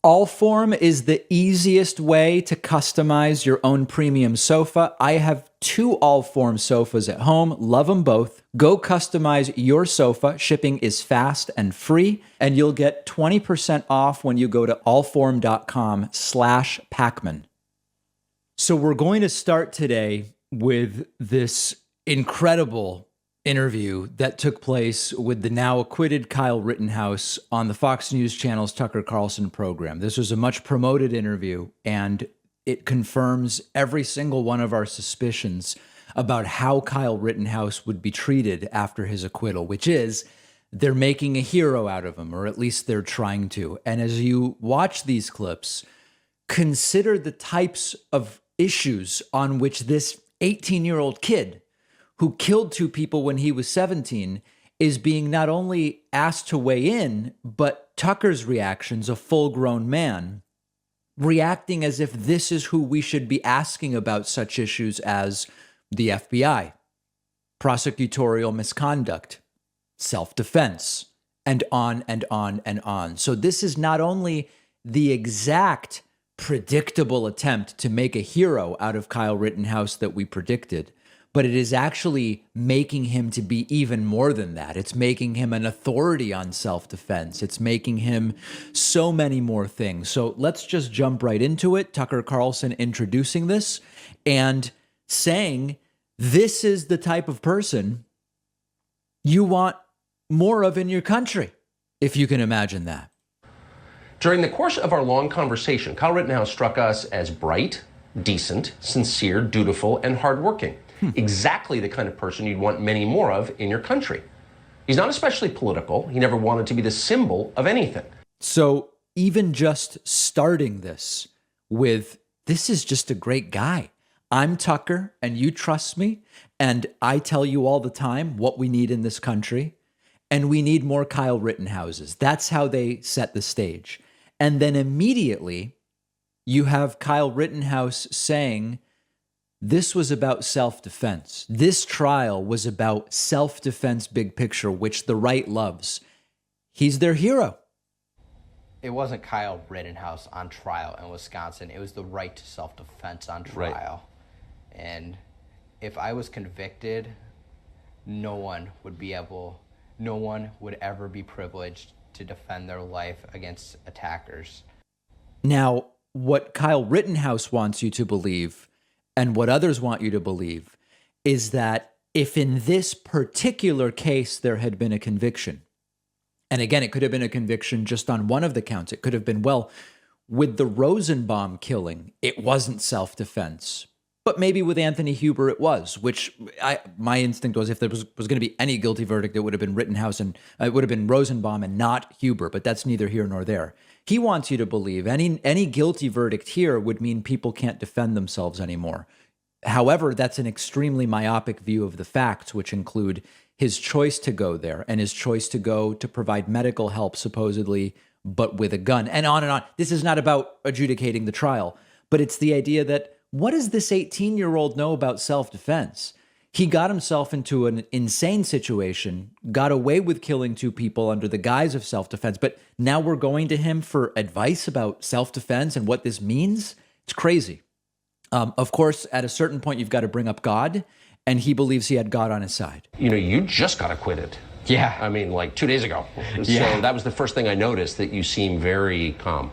Allform is the easiest way to customize your own premium sofa. I have 2 Allform sofas at home. Love them both. Go customize your sofa. Shipping is fast and free, and you'll get 20% off when you go to allform.com/Pacman. So we're going to start today with this incredible interview that took place with the now acquitted Kyle Rittenhouse on the Fox News Channel's Tucker Carlson program. This was a much promoted interview, and it confirms every single one of our suspicions about how Kyle Rittenhouse would be treated after his acquittal, which is they're making a hero out of him, or at least they're trying to. And as you watch these clips, consider the types of issues on which this 18-year-old kid who killed 2 people when he was 17 is being not only asked to weigh in, but Tucker's reactions, a full-grown man, reacting as if this is who we should be asking about such issues as the FBI, prosecutorial misconduct, self-defense, and on and on and on. So this is not only the exact predictable attempt to make a hero out of Kyle Rittenhouse that we predicted, but it is actually making him to be even more than that. It's making him an authority on self-defense. It's making him so many more things. So let's just jump right into it. Tucker Carlson introducing this and saying, this is the type of person you want more of in your country, if you can imagine that. During the course of our long conversation, Kyle Rittenhouse struck us as bright, decent, sincere, dutiful, and hardworking. Exactly the kind of person you'd want many more of in your country. He's not especially political. He never wanted to be the symbol of anything. So even just starting this with, this is just a great guy. I'm Tucker, and you trust me, and I tell you all the time what we need in this country, and we need more Kyle Rittenhouses. That's how they set the stage. And then immediately, you have Kyle Rittenhouse saying, this was about self-defense. This trial was about self-defense big picture, which the right loves. He's their hero. It wasn't Kyle Rittenhouse on trial in Wisconsin. It was the right to self-defense on trial. Right. And if I was convicted, no one would ever be privileged to defend their life against attackers. Now, what Kyle Rittenhouse wants you to believe, and what others want you to believe, is that if in this particular case there had been a conviction, and again, it could have been a conviction just on one of the counts. It could have been, well, with the Rosenbaum killing, it wasn't self-defense. But maybe with Anthony Huber it was, which my instinct was if there was going to be any guilty verdict, it would have been Rittenhouse and it would have been Rosenbaum and not Huber, but that's neither here nor there. He wants you to believe any guilty verdict here would mean people can't defend themselves anymore. However, that's an extremely myopic view of the facts, which include his choice to go there and his choice to go to provide medical help, supposedly, but with a gun, and on and on. This is not about adjudicating the trial, but it's the idea that what does this 18-year-old know about self-defense? He got himself into an insane situation, got away with killing 2 people under the guise of self-defense, but now we're going to him for advice about self-defense and what this means? It's crazy. Of course, at a certain point, you've got to bring up God, and he believes he had God on his side. You know, you just got acquitted. Yeah. I mean, like 2 days ago. Yeah. So that was the first thing I noticed, that you seem very calm.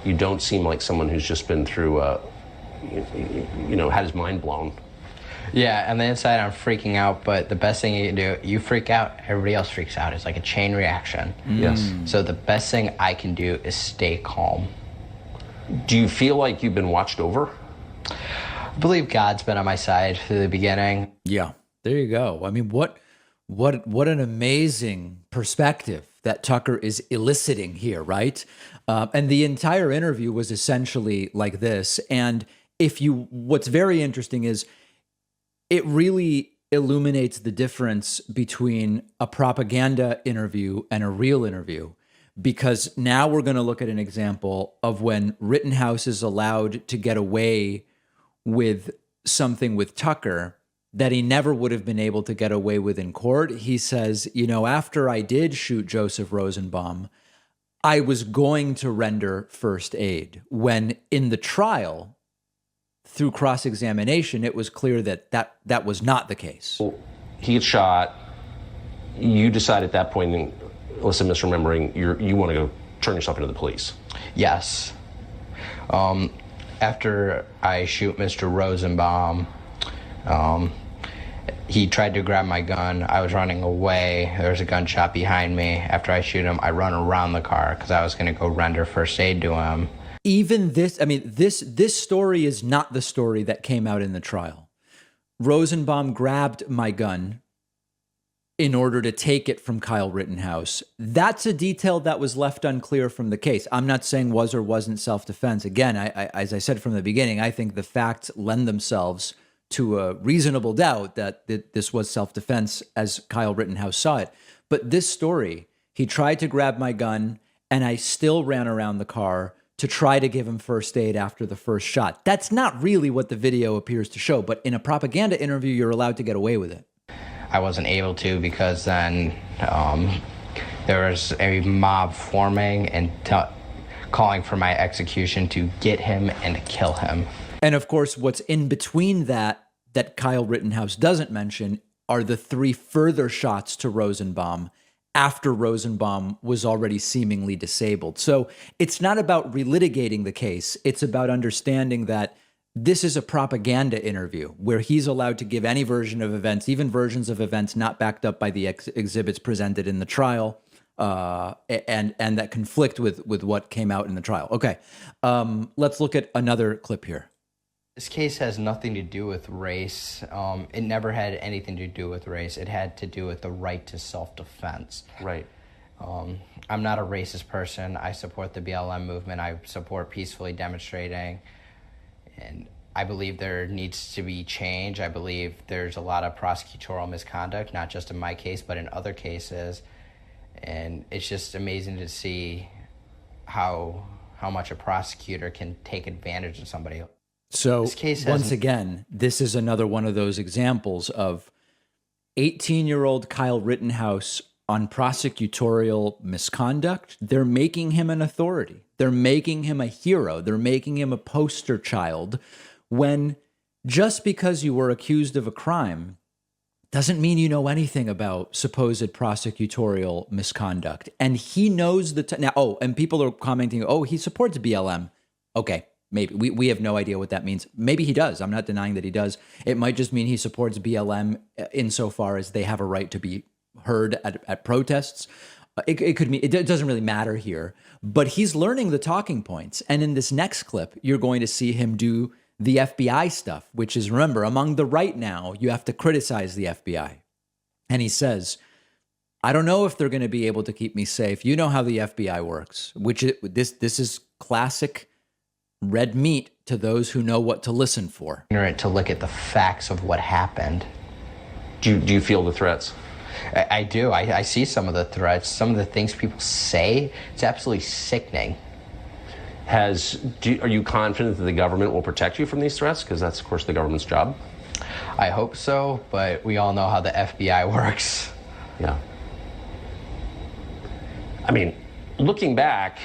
You don't seem like someone who's just been through, had his mind blown. Yeah, on the inside I'm freaking out, but the best thing you can do, you freak out, everybody else freaks out. It's like a chain reaction. Yes. So the best thing I can do is stay calm. Do you feel like you've been watched over? I believe God's been on my side from the beginning. Yeah, there you go. I mean, what an amazing perspective that Tucker is eliciting here, right? And the entire interview was essentially like this. And what's very interesting is it really illuminates the difference between a propaganda interview and a real interview. Because now we're going to look at an example of when Rittenhouse is allowed to get away with something with Tucker that he never would have been able to get away with in court. He says, after I did shoot Joseph Rosenbaum, I was going to render first aid, when in the trial, through cross-examination, it was clear that that was not the case. Well, he gets shot. You decide at that point, unless I'm misremembering, you want to go turn yourself into the police. Yes. After I shoot Mr. Rosenbaum, he tried to grab my gun. I was running away. There was a gunshot behind me. After I shoot him, I run around the car because I was going to go render first aid to him. Even this, I mean, this story is not the story that came out in the trial. Rosenbaum grabbed my gun in order to take it from Kyle Rittenhouse. That's a detail that was left unclear from the case. I'm not saying was or wasn't self-defense. Again, I as I said from the beginning, I think the facts lend themselves to a reasonable doubt that this was self-defense as Kyle Rittenhouse saw it. But this story, he tried to grab my gun and I still ran around the car to try to give him first aid after the first shot. That's not really what the video appears to show, but in a propaganda interview, you're allowed to get away with it. I wasn't able to because then there was a mob forming and calling for my execution to get him and to kill him. And of course, what's in between that Kyle Rittenhouse doesn't mention are the 3 further shots to Rosenbaum after Rosenbaum was already seemingly disabled. So it's not about relitigating the case. It's about understanding that this is a propaganda interview where he's allowed to give any version of events, even versions of events not backed up by the exhibits presented in the trial, and that conflict with what came out in the trial. Okay, let's look at another clip here. This case has nothing to do with race. It never had anything to do with race. It had to do with the right to self-defense. Right. I'm not a racist person. I support the BLM movement. I support peacefully demonstrating. And I believe there needs to be change. I believe there's a lot of prosecutorial misconduct, not just in my case, but in other cases. And it's just amazing to see how much a prosecutor can take advantage of somebody. So once again, this is another one of those examples of 18-year-old Kyle Rittenhouse on prosecutorial misconduct. They're making him an authority. They're making him a hero. They're making him a poster child, when just because you were accused of a crime doesn't mean you know anything about supposed prosecutorial misconduct. And he knows now, and people are commenting, oh, he supports BLM. Okay, maybe. We have no idea what that means. Maybe he does. I'm not denying that he does. It might just mean he supports BLM insofar as they have a right to be heard at protests. It could mean, it doesn't really matter here, but he's learning the talking points. And in this next clip, you're going to see him do the FBI stuff, which is, remember, among the right now, you have to criticize the FBI. And he says, I don't know if they're going to be able to keep me safe. You know how the FBI works, this is classic red meat to those who know what to listen for. To look at the facts of what happened. Do you feel the threats? I do. I see some of the threats, some of the things people say. It's absolutely sickening. Are you confident that the government will protect you from these threats? Because that's, of course, the government's job. I hope so, but we all know how the FBI works. Yeah. I mean, looking back,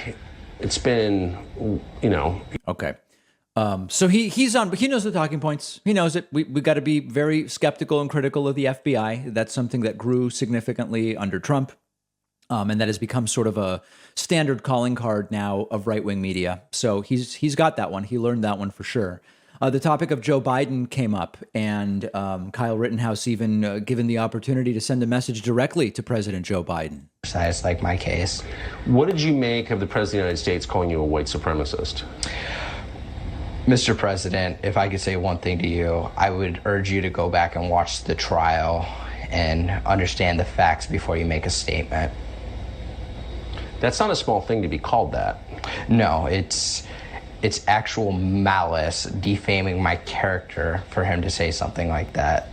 it's been, Okay. So he knows the talking points. He knows it. We got to be very skeptical and critical of the FBI. That's something that grew significantly under Trump. And that has become sort of a standard calling card now of right-wing media. So he's got that one. He learned that one for sure. The topic of Joe Biden came up, and Kyle Rittenhouse even given the opportunity to send a message directly to President Joe Biden. Besides, like my case. What did you make of the President of the United States calling you a white supremacist? Mr. President, if I could say one thing to you, I would urge you to go back and watch the trial and understand the facts before you make a statement. That's not a small thing to be called that. No, it's actual malice, defaming my character for him to say something like that.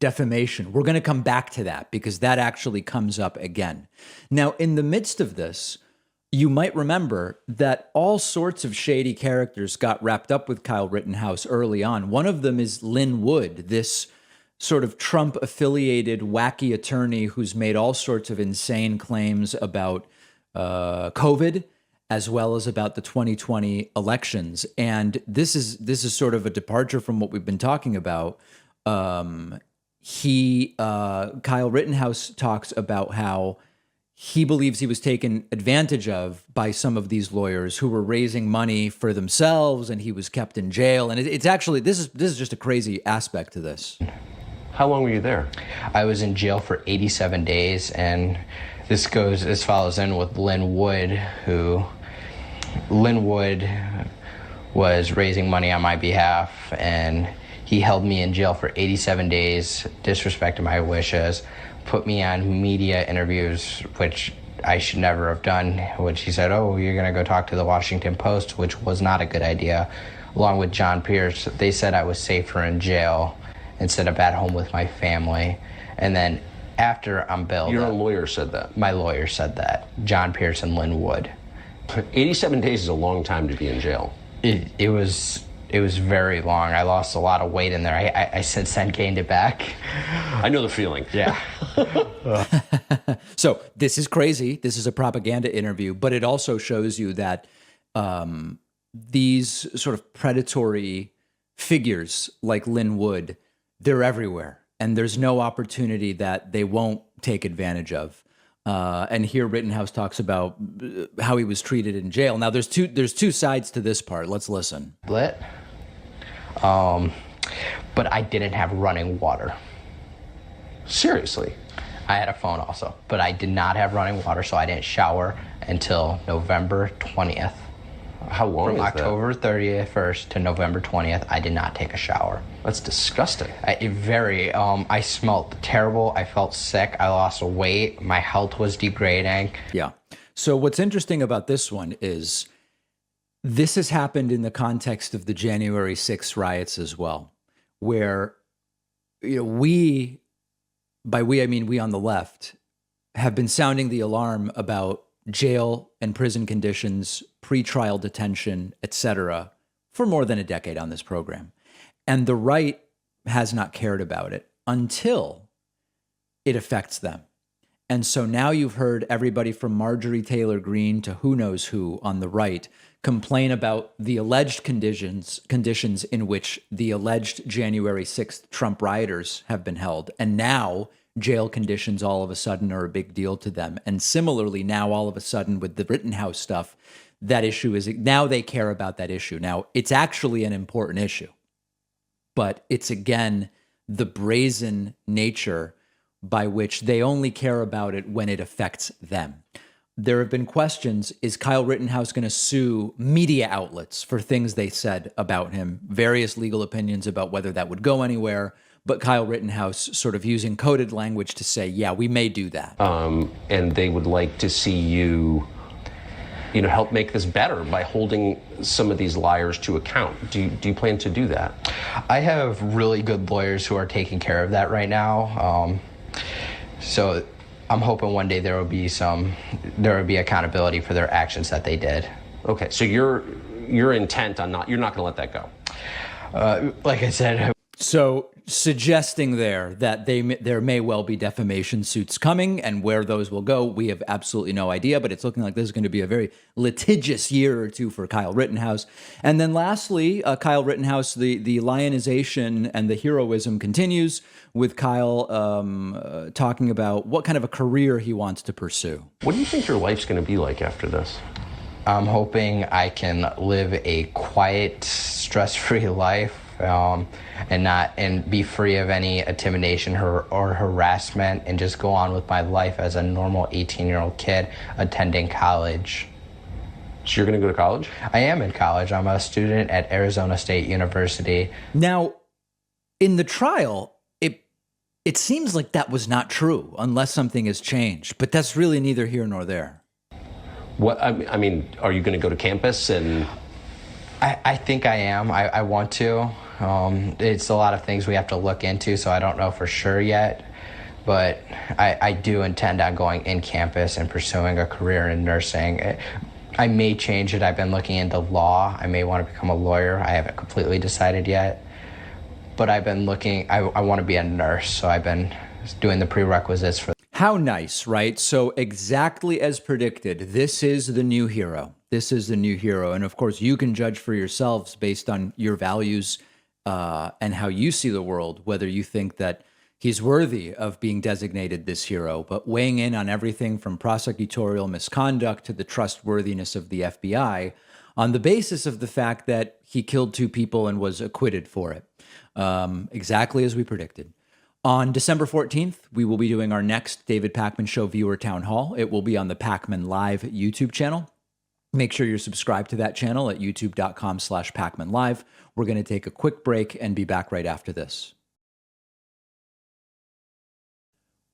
Defamation. We're going to come back to that because that actually comes up again. Now, in the midst of this, you might remember that all sorts of shady characters got wrapped up with Kyle Rittenhouse early on. One of them is Lynn Wood, this sort of Trump affiliated wacky attorney who's made all sorts of insane claims about COVID, as well as about the 2020 elections. And this is sort of a departure from what we've been talking about. Kyle Rittenhouse talks about how he believes he was taken advantage of by some of these lawyers who were raising money for themselves, and he was kept in jail. And it's actually, this is just a crazy aspect to this. How long were you there? I was in jail for 87 days, and this follows in with Lynn Wood, Lynn Wood was raising money on my behalf, and he held me in jail for 87 days, disrespected my wishes, put me on media interviews, which I should never have done, which he said, oh, you're gonna go talk to the Washington Post, which was not a good idea, along with John Pierce. They said I was safer in jail instead of at home with my family. And then after I'm bailed. Your own lawyer said that? My lawyer said that, John Pierce and Lynn Wood. 87 days is a long time to be in jail. It was very long. I lost a lot of weight in there. I since then gained it back. I know the feeling. Yeah. So this is crazy. This is a propaganda interview, but it also shows you that these sort of predatory figures like Lynn Wood, they're everywhere, and there's no opportunity that they won't take advantage of. And here Rittenhouse talks about how he was treated in jail. Now there's two sides to this part. Let's listen. But I didn't have running water. Seriously? I had a phone also, but I did not have running water, so I didn't shower until November 20th. How long From is that? October 31st to November 20th, I did not take a shower. That's disgusting. I smelled terrible. I felt sick. I lost weight. My health was degrading. Yeah. So what's interesting about this one is this has happened in the context of the January 6th riots as well, where, by we, I mean we on the left, have been sounding the alarm about jail and prison conditions, pretrial detention, etc., for more than a decade on this program. And the right has not cared about it until it affects them. And so now you've heard everybody from Marjorie Taylor Greene to who knows who on the right complain about the alleged conditions in which the alleged January 6th Trump rioters have been held. And now jail conditions all of a sudden are a big deal to them. And similarly, now all of a sudden with the Rittenhouse stuff, that issue is, now they care about that issue. Now, it's actually an important issue, but it's, again, the brazen nature by which they only care about it when it affects them. There have been questions, is Kyle Rittenhouse going to sue media outlets for things they said about him? Various legal opinions about whether that would go anywhere, but Kyle Rittenhouse sort of using coded language to say, yeah, we may do that. And they would like to see you help make this better by holding some of these liars to account. Do you plan to do that? I have really good lawyers who are taking care of that right now. So I'm hoping one day there will be accountability for their actions that they did. Okay, so you're intent on you're not going to let that go. Like I said. So suggesting there that there may well be defamation suits coming, and where those will go, we have absolutely no idea, but it's looking like this is going to be a very litigious year or two for Kyle Rittenhouse. And then lastly, Kyle Rittenhouse, the lionization and the heroism continues with Kyle talking about what kind of a career he wants to pursue. What do you think your life's going to be like after this? I'm hoping I can live a quiet, stress-free life. And be free of any intimidation or harassment, and just go on with my life as a normal 18-year-old kid attending college. So you're going to go to college? I am in college. I'm a student at Arizona State University. Now, in the trial, it seems like that was not true unless something has changed, but that's really neither here nor there. What I mean, are you going to go to campus and? I think I am. I want to. It's a lot of things we have to look into, so I don't know for sure yet. But I do intend on going in campus and pursuing a career in nursing. I may change it. I've been looking into law. I may want to become a lawyer. I haven't completely decided yet. but I've been looking, I want to be a nurse, so I've been doing the prerequisites for. How nice, right? So exactly as predicted, this is the new hero. This is the new hero. And of course, you can judge for yourselves based on your values and how you see the world, whether you think that he's worthy of being designated this hero. But weighing in on everything from prosecutorial misconduct to the trustworthiness of the FBI on the basis of the fact that he killed 2 people and was acquitted for it, exactly as we predicted. On December 14th, we will be doing our next David Pakman Show viewer town hall. It will be on the Pakman Live YouTube channel. Make sure you're subscribed to that channel at youtube.com/PakmanLive. We're going to take a quick break and be back right after this.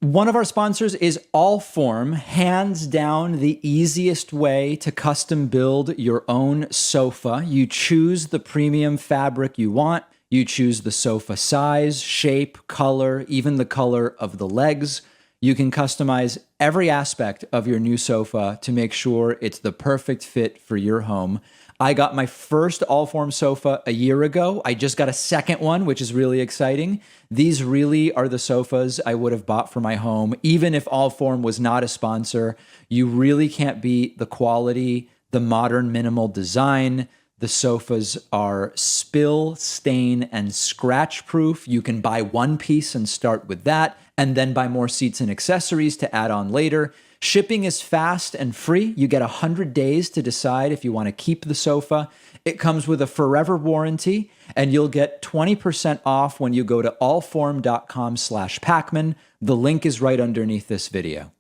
One of our sponsors is Allform, hands down the easiest way to custom build your own sofa. You choose the premium fabric you want. You choose the sofa size, shape, color, even the color of the legs. You can customize every aspect of your new sofa to make sure it's the perfect fit for your home. I got my first Allform sofa a year ago. I just got a second one, which is really exciting. These really are the sofas I would have bought for my home. Even if Allform was not a sponsor, you really can't beat the quality, the modern minimal design. The sofas are spill, stain, and scratch proof. You can buy one piece and start with that, and then buy more seats and accessories to add on later. Shipping is fast and free. You get 100 days to decide if you want to keep the sofa. It comes with a forever warranty, and you'll get 20% off when you go to allform.com/Pakman. The link is right underneath this video.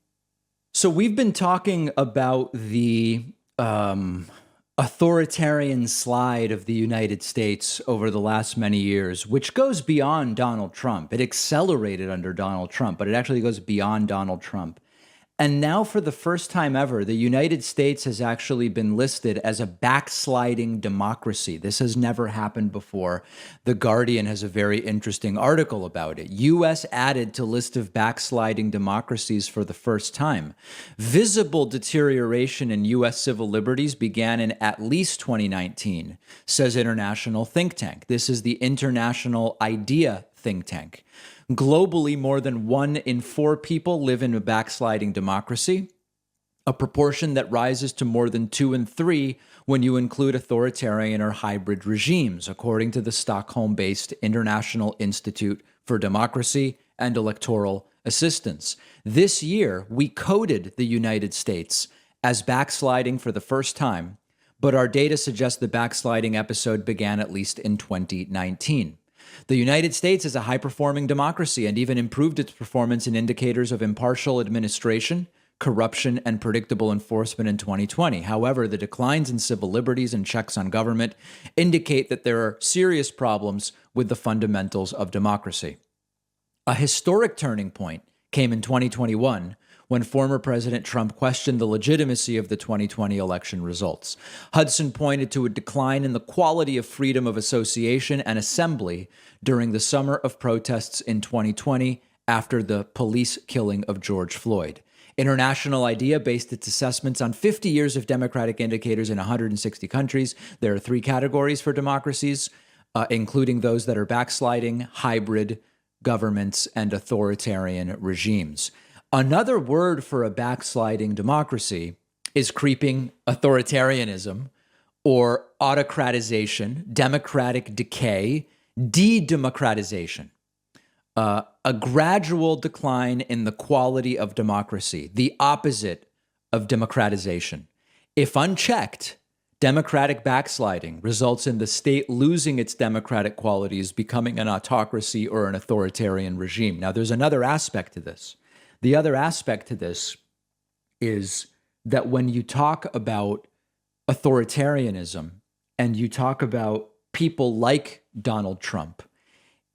So we've been talking about the authoritarian slide of the United States over the last many years, which goes beyond Donald Trump. It accelerated under Donald Trump, but it actually goes beyond Donald Trump. And now, for the first time ever, the United States has actually been listed as a backsliding democracy. This has never happened before. The Guardian has a very interesting article about it. U.S. added to list of backsliding democracies for the first time. Visible deterioration in U.S. civil liberties began in at least 2019, says international think tank. This is the International IDEA think tank. Globally, more than 1 in 4 people live in a backsliding democracy, a proportion that rises to more than 2 in 3 when you include authoritarian or hybrid regimes, according to the Stockholm-based International Institute for Democracy and Electoral Assistance. This year, we coded the United States as backsliding for the first time, but our data suggests the backsliding episode began at least in 2019. The United States is a high-performing democracy and even improved its performance in indicators of impartial administration, corruption, and predictable enforcement in 2020. However, the declines in civil liberties and checks on government indicate that there are serious problems with the fundamentals of democracy. A historic turning point came in 2021 when former President Trump questioned the legitimacy of the 2020 election results. Hudson pointed to a decline in the quality of freedom of association and assembly during the summer of protests in 2020 after the police killing of George Floyd. International IDEA based its assessments on 50 years of democratic indicators in 160 countries. There are 3 categories for democracies, including those that are backsliding, hybrid governments, and authoritarian regimes. Another word for a backsliding democracy is creeping authoritarianism or autocratization, democratic decay, de-democratization. A gradual decline in the quality of democracy, the opposite of democratization. If unchecked, democratic backsliding results in the state losing its democratic qualities, becoming an autocracy or an authoritarian regime. Now, there's another aspect to this. The other aspect to this is that when you talk about authoritarianism and you talk about people like Donald Trump,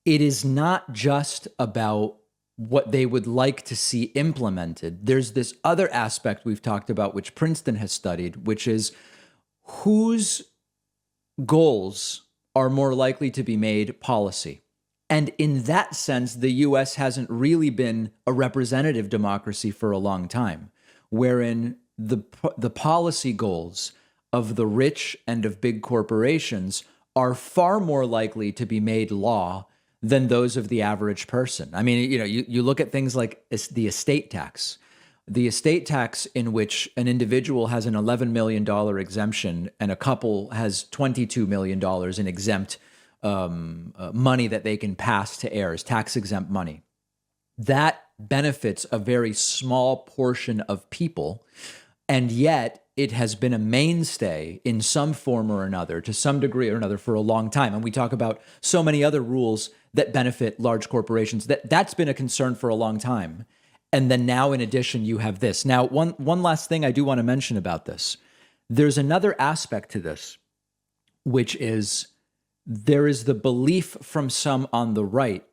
it is not just about what they would like to see implemented. There's this other aspect we've talked about, which Princeton has studied, which is whose goals are more likely to be made policy. And in that sense, the U.S. hasn't really been a representative democracy for a long time, wherein the policy goals of the rich and of big corporations are far more likely to be made law than those of the average person. I mean, you look at things like the estate tax. The estate tax in which an individual has an $11 million exemption and a couple has $22 million in exempt money that they can pass to heirs, tax-exempt money. That benefits a very small portion of people, and yet it has been a mainstay in some form or another, to some degree or another, for a long time. And we talk about so many other rules that benefit large corporations. That's been a concern for a long time. And then now, in addition, you have this. Now, one last thing I do want to mention about this. There's another aspect to this, which is there is the belief from some on the right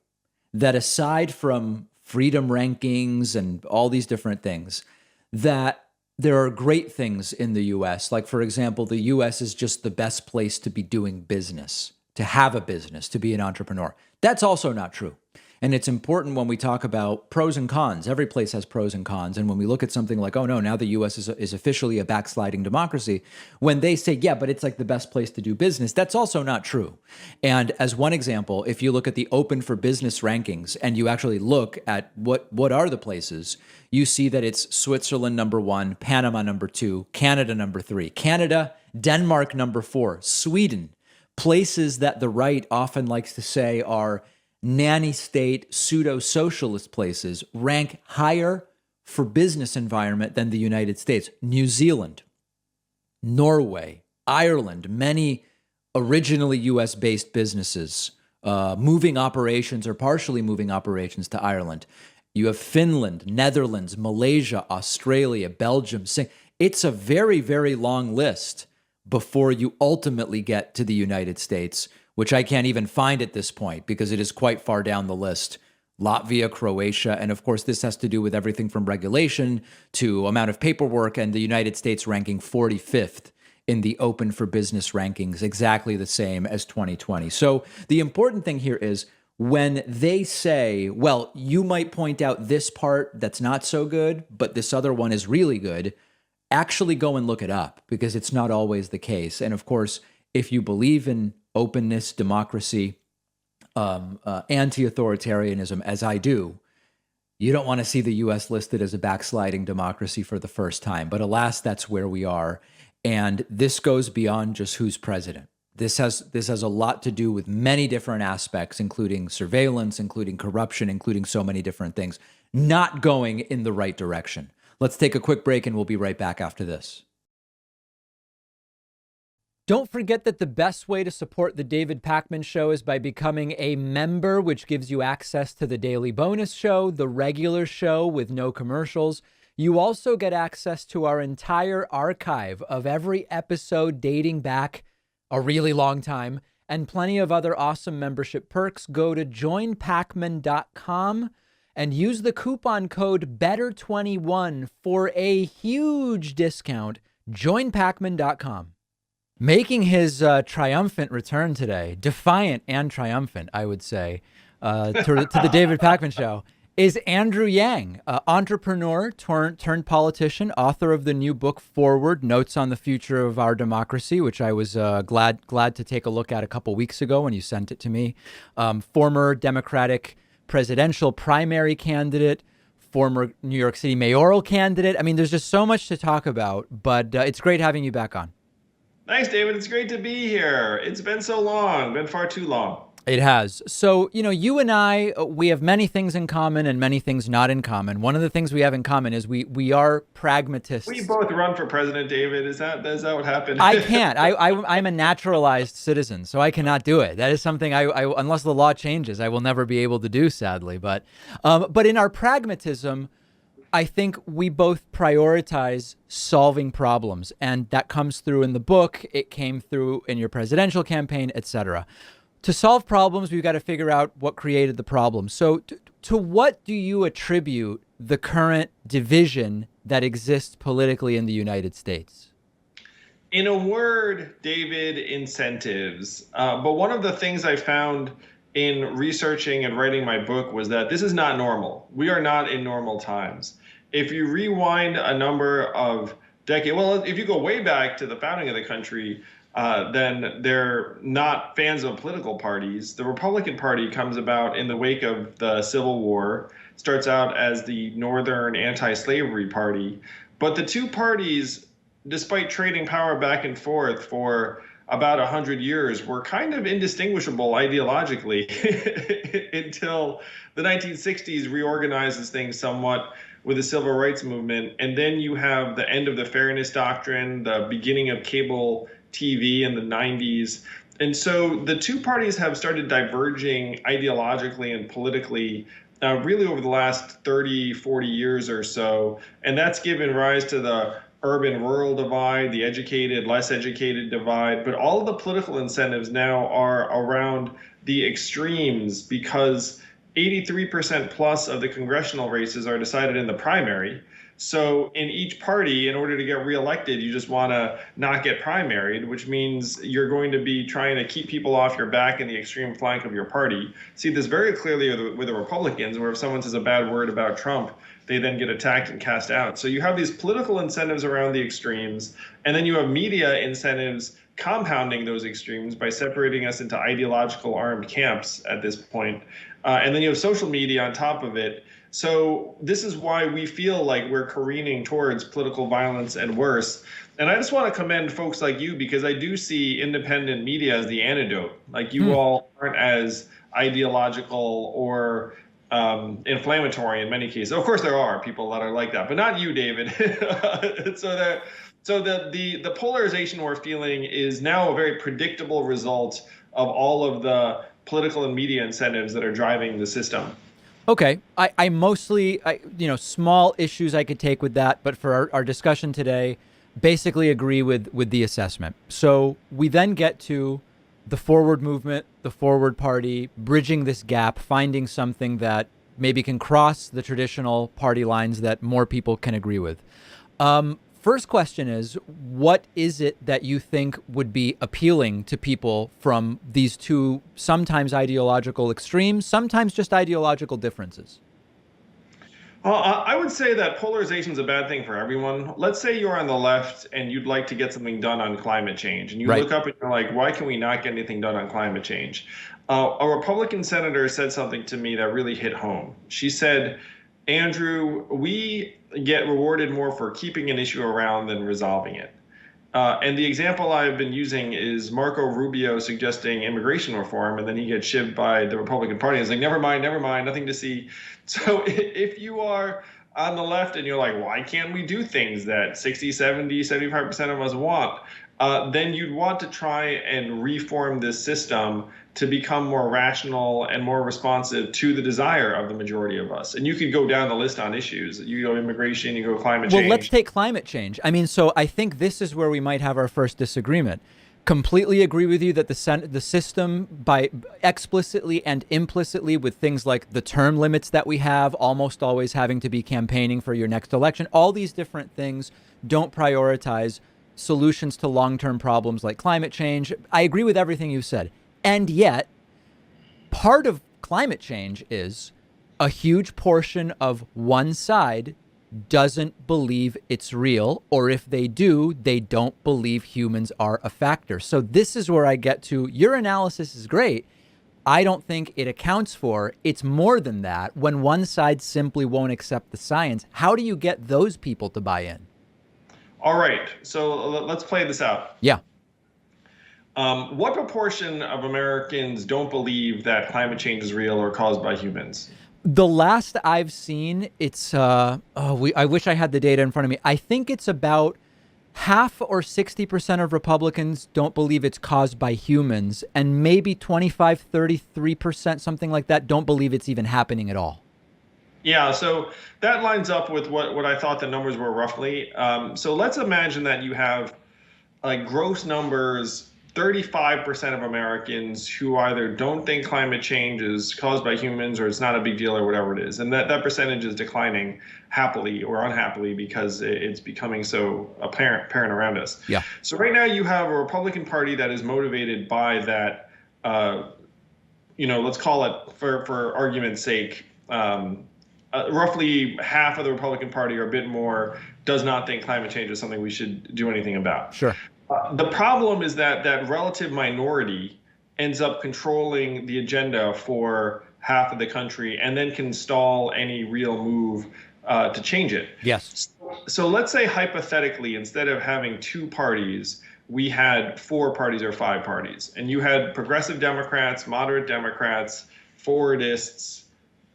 that aside from freedom rankings and all these different things, that there are great things in the U.S. Like, for example, the U.S. is just the best place to be doing business, to have a business, to be an entrepreneur. That's also not true. And it's important when we talk about pros and cons. Every place has pros and cons. And when we look at something like, oh no, now the U.S. is officially a backsliding democracy, when they say, yeah, but it's like the best place to do business, that's also not true. And as one example, if you look at the Open for Business rankings and you actually look at what are the places, you see that it's Switzerland number 1, Panama number 2, Canada number 3, Canada, Denmark number 4, Sweden, places that the right often likes to say are nanny state, pseudo-socialist places, rank higher for business environment than the United States. New Zealand, Norway, Ireland, many originally US-based businesses moving operations or partially moving operations to Ireland. You have Finland, Netherlands, Malaysia, Australia, Belgium. It's a very, very long list before you ultimately get to the United States, which I can't even find at this point because it is quite far down the list. Latvia, Croatia, and of course this has to do with everything from regulation to amount of paperwork, and the United States ranking 45th in the Open for Business rankings, exactly the same as 2020. So the important thing here is when they say, well, you might point out this part that's not so good, but this other one is really good, actually go and look it up because it's not always the case. And of course, if you believe in openness, democracy, anti-authoritarianism, as I do, you don't want to see the U.S. listed as a backsliding democracy for the first time. But alas, that's where we are. And this goes beyond just who's president. This has a lot to do with many different aspects, including surveillance, including corruption, including so many different things, not going in the right direction. Let's take a quick break and we'll be right back after this. Don't forget that the best way to support the David Pakman Show is by becoming a member, which gives you access to the daily bonus show, the regular show with no commercials. You also get access to our entire archive of every episode dating back a really long time and plenty of other awesome membership perks. Go to joinpakman.com and use the coupon code BETTER21 for a huge discount. Joinpakman.com. Making his triumphant return today, defiant and triumphant, I would say, to the David Pakman Show, is Andrew Yang, entrepreneur turned politician, author of the new book Forward, Notes on the Future of Our Democracy, which I was glad to take a look at a couple weeks ago when you sent it to me. Former Democratic presidential primary candidate, former New York City mayoral candidate. I mean, there's just so much to talk about, but it's great having you back on. Thanks, David. It's great to be here. It's been so long, been far too long. It has. So, you and I, we have many things in common and many things not in common. One of the things we have in common is we are pragmatists. We both run for president, David. Is that what happened? I can't. I'm a naturalized citizen, so I cannot do it. That is something I unless the law changes, I will never be able to do, sadly. But in our pragmatism, I think we both prioritize solving problems, and that comes through in the book. It came through in your presidential campaign, etc. To solve problems, we've got to figure out what created the problem. So to what do you attribute the current division that exists politically in the United States? In a word, David, incentives. But one of the things I found in researching and writing my book was that this is not normal. We are not in normal times. If you rewind a number of decades, well, if you go way back to the founding of the country, then they're not fans of political parties. The Republican Party comes about in the wake of the Civil War, starts out as the Northern anti-slavery party. But the two parties, despite trading power back and forth for about 100 years, were kind of indistinguishable ideologically until the 1960s reorganizes things somewhat with the civil rights movement. And then you have the end of the Fairness Doctrine, the beginning of cable TV in the 90s. And so the two parties have started diverging ideologically and politically really over the last 30, 40 years or so. And that's given rise to the urban-rural divide, the educated, less educated divide. But all of the political incentives now are around the extremes because 83% plus of the congressional races are decided in the primary. So in each party, in order to get reelected, you just want to not get primaried, which means you're going to be trying to keep people off your back in the extreme flank of your party. See this very clearly with the Republicans, where if someone says a bad word about Trump, they then get attacked and cast out. So you have these political incentives around the extremes, and then you have media incentives compounding those extremes by separating us into ideological armed camps at this point. And then you have social media on top of it. So this is why we feel like we're careening towards political violence and worse. And I just want to commend folks like you, because I do see independent media as the antidote. Like you all aren't as ideological or inflammatory in many cases. Of course, there are people that are like that, but not you, David. So the polarization we're feeling is now a very predictable result of all of the political and media incentives that are driving the system. Okay, I mostly, small issues I could take with that, but for our discussion today, basically agree with the assessment. So we then get to the forward movement, the forward party, bridging this gap, finding something that maybe can cross the traditional party lines that more people can agree with. First question is, what is it that you think would be appealing to people from these two sometimes ideological extremes, sometimes just ideological differences? Well, I would say that polarization is a bad thing for everyone. Let's say you're on the left and you'd like to get something done on climate change, and you look up and you're like, why can we not get anything done on climate change? A Republican senator said something to me that really hit home. She said, Andrew, we get rewarded more for keeping an issue around than resolving it. And the example I've been using is Marco Rubio suggesting immigration reform, and then he gets shivved by the Republican Party. It's like, never mind, nothing to see. So if you are on the left and you're like, why can't we do things that 60, 70, 75% of us want? Then you'd want to try and reform this system to become more rational and more responsive to the desire of the majority of us. And you could go down the list on issues. You go immigration, you go climate change. Well, let's take climate change. I mean, so I think this is where we might have our first disagreement. Completely agree with you that the system, by explicitly and implicitly with things like the term limits that we have, almost always having to be campaigning for your next election, all these different things don't prioritize solutions to long-term problems like climate change. I agree with everything you said. And yet, part of climate change is a huge portion of one side doesn't believe it's real, or if they do, they don't believe humans are a factor. So this is where I get to, your analysis is great. I don't think it accounts for, it's more than that. When one side simply won't accept the science, how do you get those people to buy in? All right, so let's play this out. Yeah. What proportion of Americans don't believe that climate change is real or caused by humans? The last I've seen, it's, I wish I had the data in front of me. I think it's about half or 60% of Republicans don't believe it's caused by humans, and maybe 25, 33%, something like that, don't believe it's even happening at all. Yeah, so that lines up with what I thought the numbers were roughly. So let's imagine that you have gross numbers, 35% of Americans who either don't think climate change is caused by humans or it's not a big deal or whatever it is. And that percentage is declining happily or unhappily because it's becoming so apparent around us. Yeah. So right now you have a Republican Party that is motivated by that, let's call it, for argument's sake, roughly half of the Republican Party or a bit more does not think climate change is something we should do anything about. Sure. The problem is that that relative minority ends up controlling the agenda for half of the country and then can stall any real move to change it. Yes. So let's say hypothetically, instead of having two parties, we had four parties or five parties, and you had progressive Democrats, moderate Democrats, forwardists,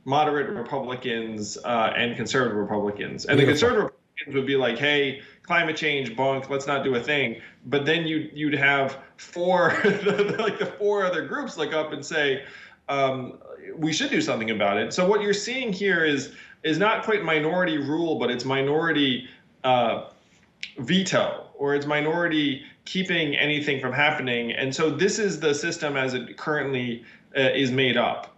moderate Republicans, and conservative Republicans. And the conservative Republicans would be like, hey, climate change, bunk, let's not do a thing. But then you'd have four, like the four other groups look up and say, we should do something about it. So what you're seeing here is not quite minority rule, but it's minority veto, or it's minority keeping anything from happening. And so this is the system as it currently is made up.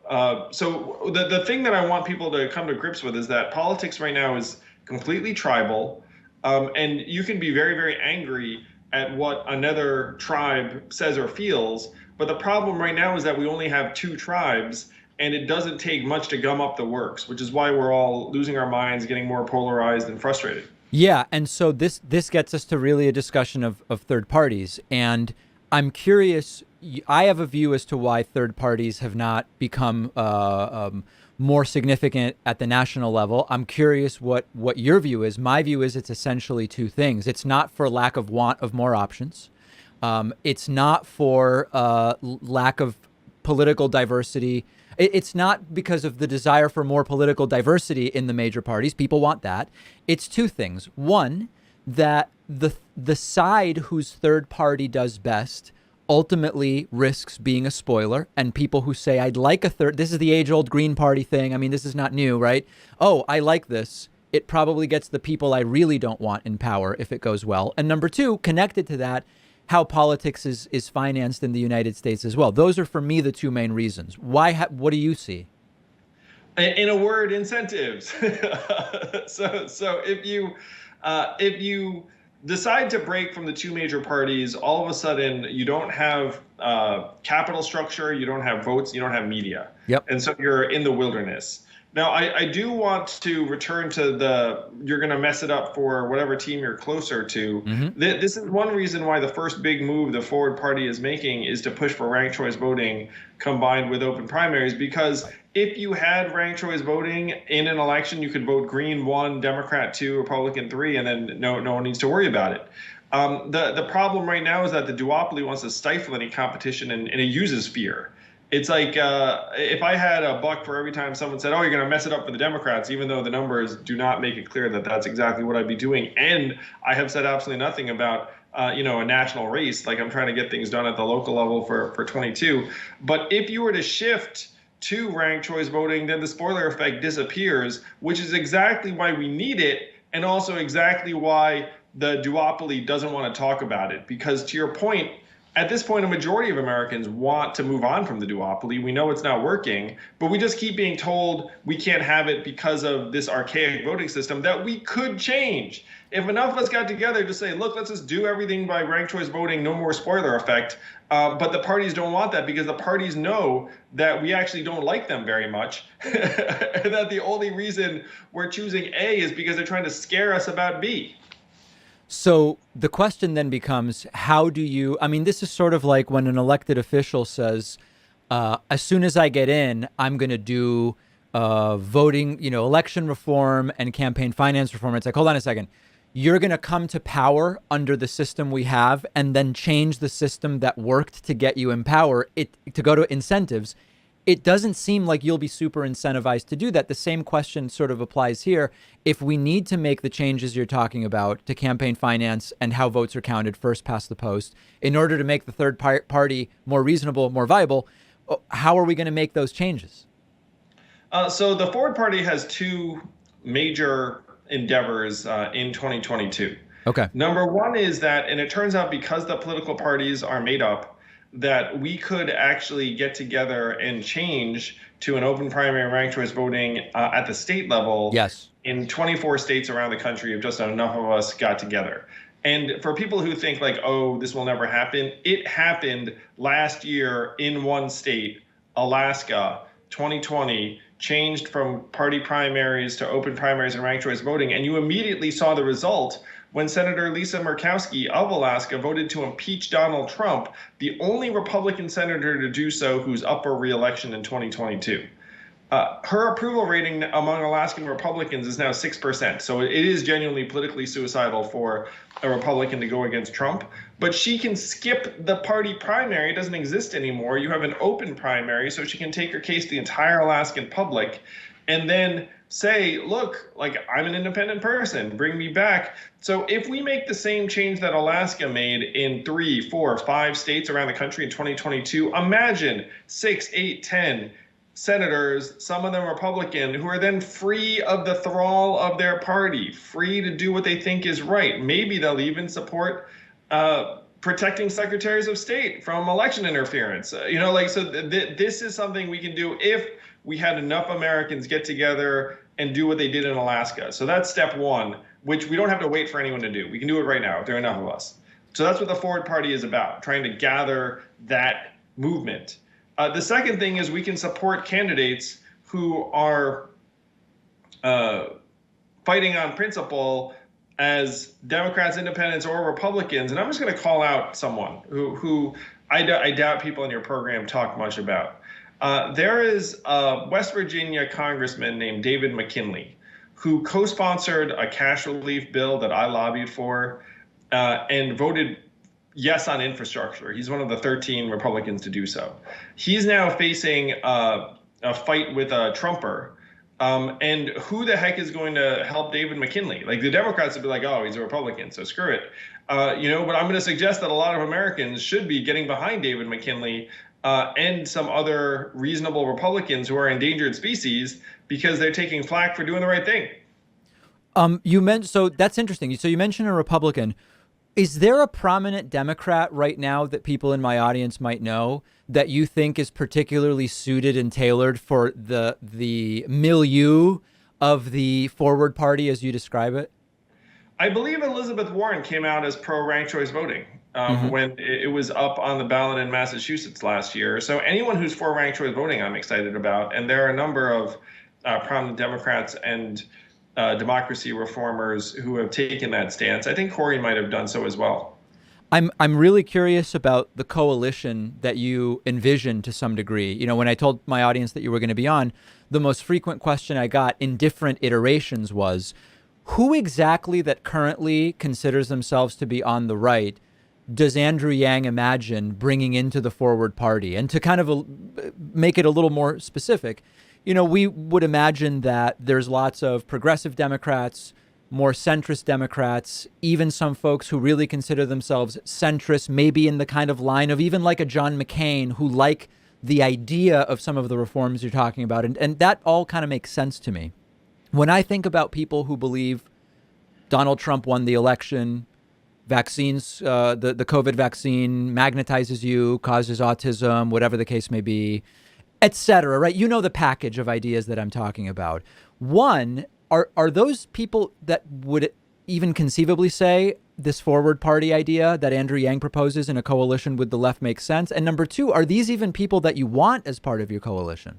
So the thing that I want people to come to grips with is that politics right now is completely tribal. And you can be very, very angry at what another tribe says or feels. But the problem right now is that we only have two tribes, and it doesn't take much to gum up the works, which is why we're all losing our minds, getting more polarized and frustrated. Yeah, and so this gets us to really a discussion of third parties. And I'm curious, I have a view as to why third parties have not become more significant at the national level. I'm curious what your view is. My view is it's essentially two things. It's not for lack of want of more options. It's not for lack of political diversity. It's not because of the desire for more political diversity in the major parties. People want that. It's two things. One, that the side whose third party does best ultimately risks being a spoiler, and people who say, I'd like a third, this is the age-old Green Party thing. I mean, this is not new, right? Oh, I like this. It probably gets the people I really don't want in power if it goes well. And number two, connected to that, how politics is financed in the United States as well. Those are, for me, the two main reasons. Why? What do you see? In a word, incentives. So if you decide to break from the two major parties, all of a sudden you don't have capital structure, you don't have votes, you don't have media. Yep. And so you're in the wilderness. Now, I do want to return to you're going to mess it up for whatever team you're closer to. Mm-hmm. This is one reason why the first big move the Forward Party is making is to push for ranked choice voting combined with open primaries, because if you had ranked choice voting in an election, you could vote Green 1, Democrat 2, Republican 3, and then no one needs to worry about it. The problem right now is that the duopoly wants to stifle any competition, and it uses fear. It's like if I had a buck for every time someone said, oh, you're going to mess it up for the Democrats, even though the numbers do not make it clear that that's exactly what I'd be doing. And I have said absolutely nothing about a national race. Like, I'm trying to get things done at the local level for 22. But if you were to shift to ranked choice voting, then the spoiler effect disappears, which is exactly why we need it, and also exactly why the duopoly doesn't want to talk about it. Because to your point, at this point, a majority of Americans want to move on from the duopoly. We know it's not working, but we just keep being told we can't have it because of this archaic voting system that we could change. If enough of us got together to say, look, let's just do everything by ranked choice voting, no more spoiler effect. But the parties don't want that, because the parties know that we actually don't like them very much. And that the only reason we're choosing A is because they're trying to scare us about B. So the question then becomes, how do you, I mean, this is sort of like when an elected official says, as soon as I get in, I'm going to do voting, election reform and campaign finance reform. It's like, hold on a second. You're going to come to power under the system we have and then change the system that worked to get you in power, to go to incentives. It doesn't seem like you'll be super incentivized to do that. The same question sort of applies here. If we need to make the changes you're talking about to campaign finance and how votes are counted first past the post in order to make the third party more reasonable, more viable, how are we going to make those changes? So the Forward Party has two major endeavors in 2022. Okay. Number one is that, and it turns out because the political parties are made up, that we could actually get together and change to an open primary and ranked choice voting at the state level. Yes. In 24 states around the country, if just enough of us got together. And for people who think like, oh, this will never happen, it happened last year in one state, Alaska, 2020, changed from party primaries to open primaries and ranked choice voting. And you immediately saw the result when Senator Lisa Murkowski of Alaska voted to impeach Donald Trump, the only Republican senator to do so who's up for re-election in 2022. Her approval rating among Alaskan Republicans is now 6%. So it is genuinely politically suicidal for a Republican to go against Trump. But she can skip the party primary. It doesn't exist anymore. You have an open primary, so she can take her case to the entire Alaskan public and then say, look, like, I'm an independent person, bring me back. So if we make the same change that Alaska made in 3, 4, 5 states around the country in 2022, imagine 6, 8, 10 senators, some of them Republican, who are then free of the thrall of their party, free to do what they think is right. Maybe they'll even support protecting secretaries of state from election interference. This is something we can do if we had enough Americans get together and do what they did in Alaska. So that's step one, which we don't have to wait for anyone to do. We can do it right now if there are enough of us. So that's what the Forward Party is about, trying to gather that movement. The second thing is we can support candidates who are fighting on principle as Democrats, Independents, or Republicans. And I'm just going to call out someone who I doubt people in your program talk much about. There is a West Virginia congressman named David McKinley who co-sponsored a cash relief bill that I lobbied for and voted yes on infrastructure. He's one of the 13 Republicans to do so. He's now facing a fight with a Trumper. And who the heck is going to help David McKinley? Like, the Democrats would be like, oh, he's a Republican, so screw it. But I'm going to suggest that a lot of Americans should be getting behind David McKinley and some other reasonable Republicans who are endangered species because they're taking flack for doing the right thing. So that's interesting. So you mentioned a Republican. Is there a prominent Democrat right now that people in my audience might know that you think is particularly suited and tailored for the milieu of the Forward Party, as you describe it? I believe Elizabeth Warren came out as pro ranked choice voting when it was up on the ballot in Massachusetts last year. So anyone who's for ranked choice voting, I'm excited about. And there are a number of prominent Democrats and democracy reformers who have taken that stance. I think Corey might have done so as well. I'm really curious about the coalition that you envision to some degree. You know, when I told my audience that you were going to be on, the most frequent question I got in different iterations was, who exactly that currently considers themselves to be on the right does Andrew Yang imagine bringing into the Forward Party? And to kind of make it a little more specific, you know, we would imagine that there's lots of progressive Democrats, more centrist Democrats, even some folks who really consider themselves centrist, maybe in the kind of line of even like a John McCain, who like the idea of some of the reforms you're talking about. And that all kind of makes sense to me. When I think about people who believe Donald Trump won the election, vaccines, the COVID vaccine magnetizes you, causes autism, whatever the case may be, etc., right? You know the package of ideas that I'm talking about. One, are those people that would even conceivably say this Forward Party idea that Andrew Yang proposes in a coalition with the left makes sense? And number two, are these even people that you want as part of your coalition?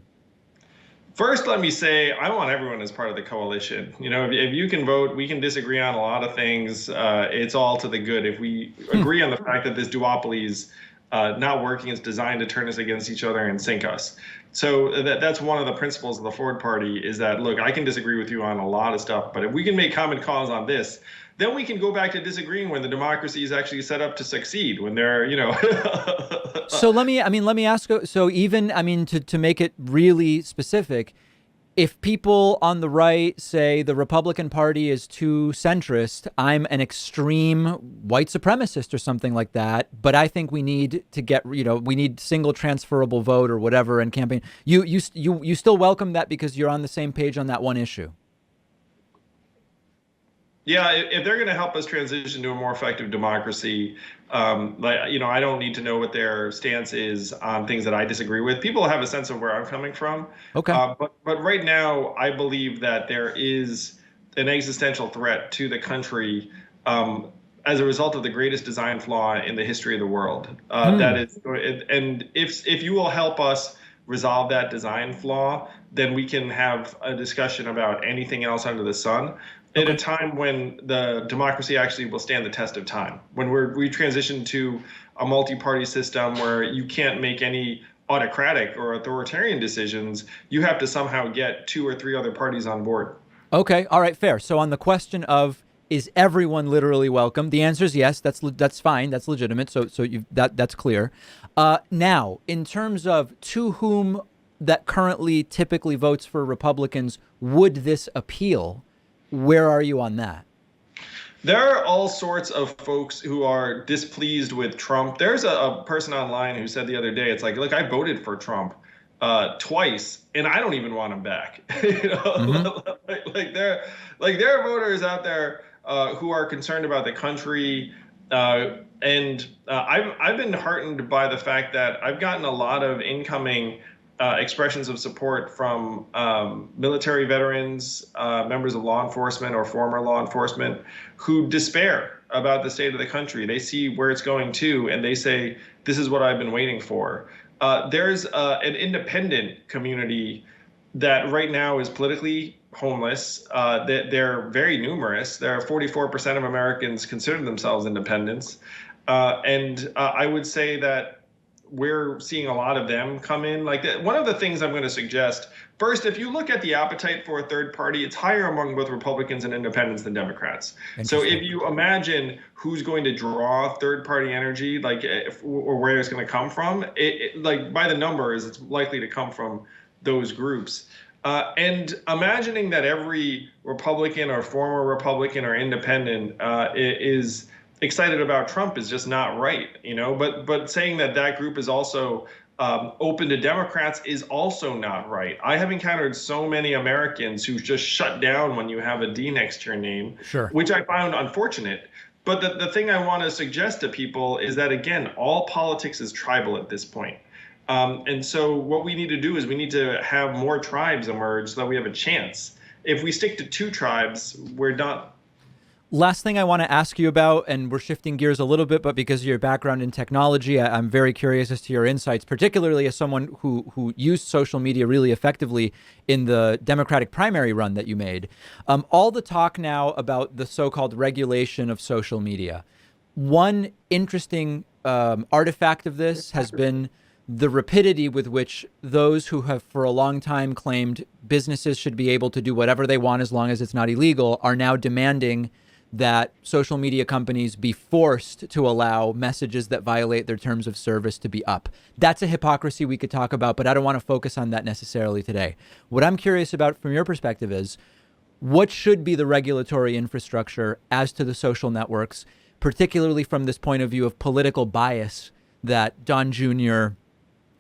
First, let me say, I want everyone as part of the coalition. You know, if you can vote, we can disagree on a lot of things. It's all to the good. If we agree on the fact that this duopoly is not working, it's designed to turn us against each other and sink us. So that's one of the principles of the Forward Party is that, look, I can disagree with you on a lot of stuff, but if we can make common cause on this, then we can go back to disagreeing when the democracy is actually set up to succeed, when they're, you know. So let me ask, so even, to make it really specific, if people on the right say the Republican Party is too centrist, I'm an extreme white supremacist or something like that, but I think we need to get, we need single transferable vote or whatever and campaign. You still welcome that because you're on the same page on that one issue? Yeah, if they're going to help us transition to a more effective democracy, I don't need to know what their stance is on things that I disagree with. People have a sense of where I'm coming from. Okay. But right now, I believe that there is an existential threat to the country as a result of the greatest design flaw in the history of the world. That is, and if you will help us resolve that design flaw, then we can have a discussion about anything else under the sun. at a time when the democracy actually will stand the test of time. When we transition to a multi-party system where you can't make any autocratic or authoritarian decisions, you have to somehow get 2 or 3 other parties on board. Okay. All right. Fair. So on the question of, is everyone literally welcome? The answer is yes. That's fine. That's legitimate. So that's clear. Now, in terms of to whom that currently typically votes for Republicans would this appeal, where are you on that? There are all sorts of folks who are displeased with Trump. There's a person online who said the other day, it's like, look, I voted for Trump twice, and I don't even want him back. You know, like there are voters out there who are concerned about the country, and I've been heartened by the fact that I've gotten a lot of incoming expressions of support from military veterans, members of law enforcement or former law enforcement who despair about the state of the country. They see where it's going to, and they say, this is what I've been waiting for. There's an independent community that right now is politically homeless. They're very numerous. There are 44% of Americans consider themselves independents. And I would say that we're seeing a lot of them come in like that. One of the things I'm going to suggest, first, if you look at the appetite for a third party, it's higher among both Republicans and independents than Democrats. So if you imagine who's going to draw third party energy, like or where it's going to come from, like by the numbers, it's likely to come from those groups. And imagining that every Republican or former Republican or independent is excited about Trump is just not right, you know. But saying that group is also open to Democrats is also not right. I have encountered so many Americans who just shut down when you have a D next to your name, sure, which I found unfortunate. But the thing I want to suggest to people is that, again, all politics is tribal at this point. And so what we need to do is we need to have more tribes emerge so that we have a chance. If we stick to 2 tribes, we're done. Last thing I want to ask you about, and we're shifting gears a little bit, but because of your background in technology, I'm very curious as to your insights, particularly as someone who used social media really effectively in the Democratic primary run that you made. All the talk now about the so-called regulation of social media. One interesting artifact of this has been the rapidity with which those who have for a long time claimed businesses should be able to do whatever they want as long as it's not illegal are now demanding that social media companies be forced to allow messages that violate their terms of service to be up. That's a hypocrisy we could talk about, but I don't want to focus on that necessarily today. What I'm curious about from your perspective is what should be the regulatory infrastructure as to the social networks, particularly from this point of view of political bias that Don Jr.,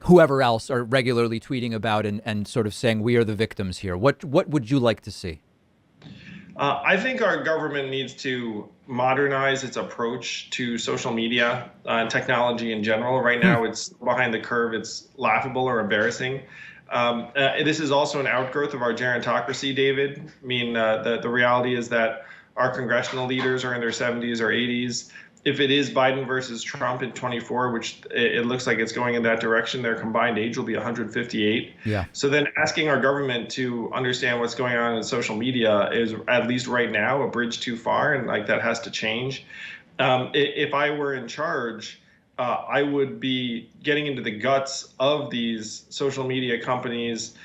whoever else are regularly tweeting about and sort of saying we are the victims here. What would you like to see? I think our government needs to modernize its approach to social media and technology in general. Right now, it's behind the curve. It's laughable or embarrassing. This is also an outgrowth of our gerontocracy, David. I mean, the reality is that our congressional leaders are in their 70s or 80s. If it is Biden versus Trump in 24, which it looks like it's going in that direction, their combined age will be 158. Yeah. So then asking our government to understand what's going on in social media is, at least right now, a bridge too far, and like that has to change. If I were in charge, I would be getting into the guts of these social media companies,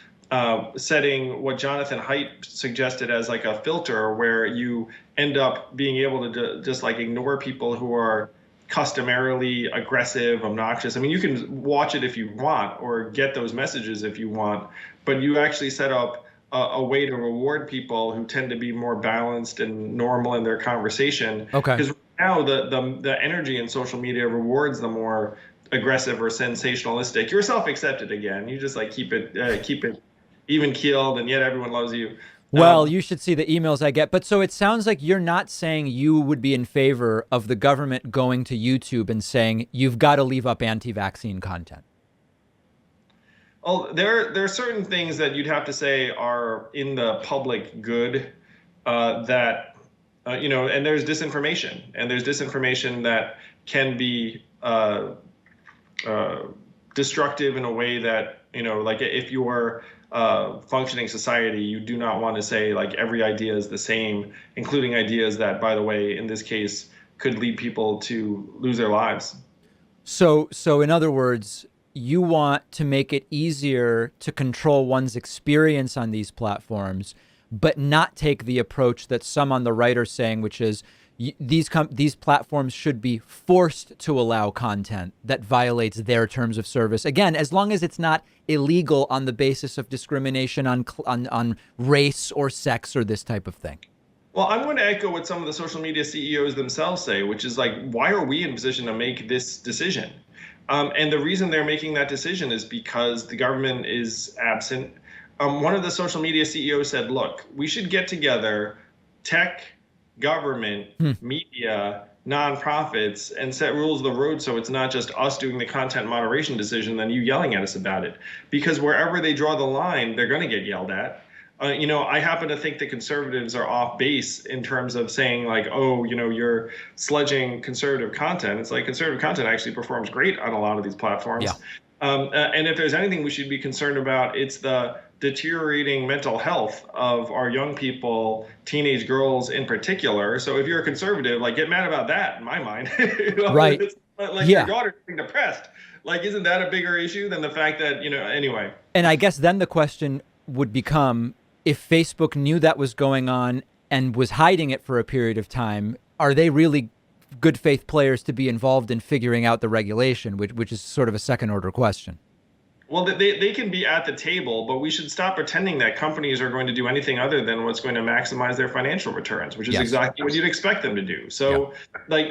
setting what Jonathan Haidt suggested as like a filter where you end up being able to just like ignore people who are customarily aggressive, obnoxious. I mean, you can watch it if you want or get those messages if you want, but you actually set up a way to reward people who tend to be more balanced and normal in their conversation. Okay. Because now the energy in social media rewards the more aggressive or sensationalistic. You're self-accepted again. You just like keep it even keeled, and yet everyone loves you. Well, you should see the emails I get. But so it sounds like you're not saying you would be in favor of the government going to YouTube and saying you've got to leave up anti-vaccine content. Oh, there are certain things that you'd have to say are in the public good that, and there's disinformation. And there's disinformation that can be destructive in a way that, like if you're functioning society, you do not want to say like every idea is the same, including ideas that, by the way, in this case, could lead people to lose their lives. So in other words, you want to make it easier to control one's experience on these platforms, but not take the approach that some on the right are saying, which is these platforms should be forced to allow content that violates their terms of service. Again, as long as it's not illegal on the basis of discrimination on race or sex or this type of thing. Well, I'm going to echo what some of the social media CEOs themselves say, which is like, why are we in a position to make this decision? And the reason they're making that decision is because the government is absent. One of the social media CEOs said, look, we should get together, tech, government, media, nonprofits, and set rules of the road so it's not just us doing the content moderation decision, then you yelling at us about it. Because wherever they draw the line, they're going to get yelled at. I happen to think the conservatives are off base in terms of saying like, oh, you're sledging conservative content. It's like conservative content actually performs great on a lot of these platforms. Yeah. And if there's anything we should be concerned about, it's the deteriorating mental health of our young people, teenage girls in particular. So if you're a conservative, like, get mad about that, in my mind. Right. Like your daughter's being depressed. Like, isn't that a bigger issue than the fact that, anyway. And I guess then the question would become, if Facebook knew that was going on and was hiding it for a period of time, are they really good faith players to be involved in figuring out the regulation, which is sort of a second order question? Well, they can be at the table, but we should stop pretending that companies are going to do anything other than what's going to maximize their financial returns, which is exactly what you'd expect them to do. So,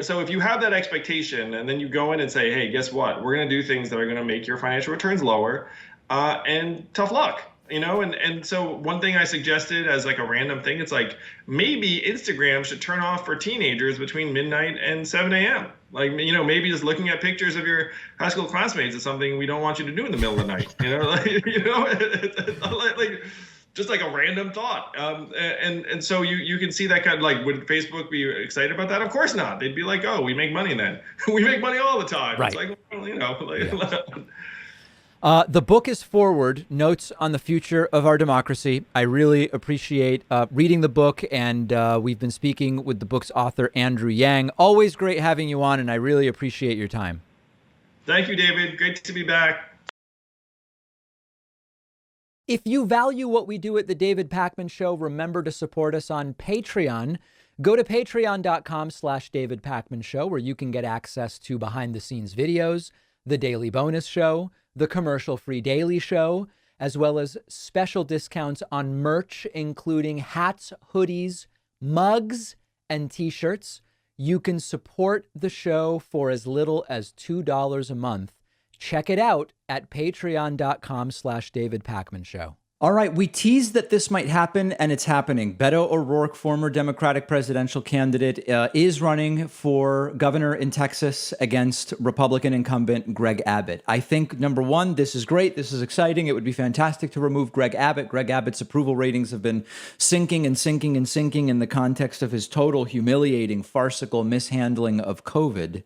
so if you have that expectation and then you go in and say, hey, guess what? We're going to do things that are going to make your financial returns lower, and tough luck. And so one thing I suggested as like a random thing, it's like, maybe Instagram should turn off for teenagers between midnight and 7 a.m. Like, maybe just looking at pictures of your high school classmates is something we don't want you to do in the middle of the night. Like just like a random thought. And so you can see that kind of like, would Facebook be excited about that? Of course not. They'd be like, oh, we make money then. We make money all the time. Right. It's like, The book is Forward, Notes on the Future of Our Democracy. I really appreciate reading the book, and we've been speaking with the book's author, Andrew Yang. Always great having you on, and I really appreciate your time. Thank you, David. Great to be back. If you value what we do at The David Pakman Show, remember to support us on Patreon. Go to patreon.com/David Pakman Show, where you can get access to behind-the-scenes videos, the Daily Bonus Show, the commercial-free Daily Show, as well as special discounts on merch, including hats, hoodies, mugs, and T-shirts. You can support the show for as little as $2 a month. Check it out at patreon.com/David Pakman Show. All right, we teased that this might happen, and it's happening. Beto O'Rourke, former Democratic presidential candidate, is running for governor in Texas against Republican incumbent Greg Abbott. I think, number one, this is great. This is exciting. It would be fantastic to remove Greg Abbott. Greg Abbott's approval ratings have been sinking and sinking and sinking in the context of his total humiliating, farcical mishandling of COVID.